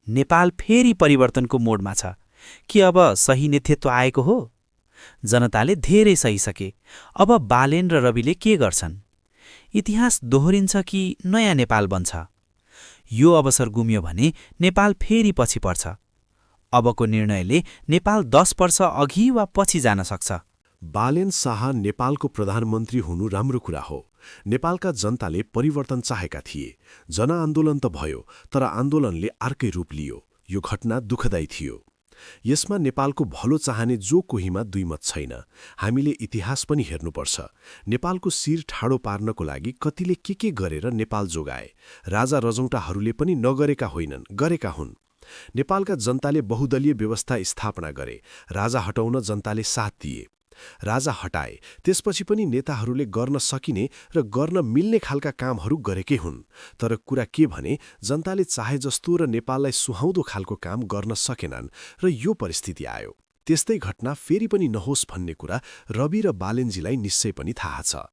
नेपाल फेरि परिवर्तनको मोडमा छ। के अब सही नेतृत्व आएको हो? जनताले धेरै सहिसके। अब बालेन र रविले के गर्छन्? इतिहास दोहोरिन्छ कि नयाँ नेपाल बन्छ? यो अवसर गुम्यो भने नेपाल फेरि पछि पर्छ। अबको निर्णयले नेपाल 10 वर्ष अघि वा पछि जान सक्छ। बालेन शाह नेपालको प्रधानमन्त्री हुनु राम्रो कुरा हो। नेपालका जनताले परिवर्तन चाहेका थिए। जनआन्दोलन त भयो, तर आन्दोलनले अर्कै रूप लियो। यो घटना दुःखदायी थियो। यसमा नेपालको भलो चाहने जो कोहीमा दुई मत छैन। हामीले इतिहास पनि हेर्नुपर्छ। नेपालको शिर ठाडो पार्नको लागि कतिले के गरेर नेपाल जोगाए। राजा रजौटाहरूले पनि नगरेका होइनन्, गरेका हुन्। नेपालका जनताले बहुदलीय व्यवस्था स्थापना गरे। राजा हटाउन जनताले साथ दिए। राजा हटाए, त्यसपछि पनि नेताहरूले गर्न सकिने र गर्न मिल्ने खालका कामहरू गरेकै हुन्। तर कुरा के भने जनताले चाहे जस्तो र नेपाललाई सुहाउँदो खालको काम गर्न सकेनन् र यो परिस्थिति आयो। त्यस्तै घटना फेरि पनि नहोस् भन्ने कुरा रवि र बालेनजीलाई निश्चय पनि थाहा छ।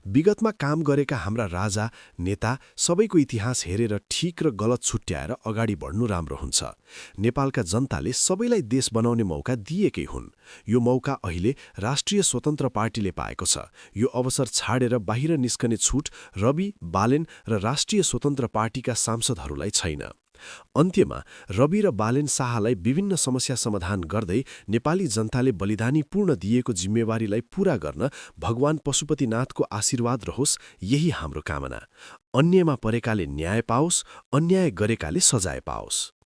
विगतमा काम गरेका हाम्रा राजा, नेता सबैको इतिहास हेरेर ठीक र गलत छुट्याएर अगाडि बढ्नु राम्रो हुन्छ। नेपालका जनताले सबैलाई देश बनाउने मौका दिएकै हुन्। यो मौका अहिले राष्ट्रिय स्वतन्त्र पार्टीले पाएको छ। यो अवसर छाडेर बाहिर निस्कने छुट रवि, बालेन र राष्ट्रिय स्वतन्त्र पार्टीका सांसदहरूलाई छैन। अन्त्यमा रवि र बालेन शाहलाई विभिन्न समस्या समाधान गर्दै नेपाली जनताले बलिदानी पूर्ण दिएको जिम्मेवारीलाई पूरा गर्न भगवान पशुपतिनाथको आशीर्वाद रहोस्, यही हाम्रो कामना। अन्यमा परेकाले न्याय पाओस्, अन्याय गरेकाले सजाय पाओस्।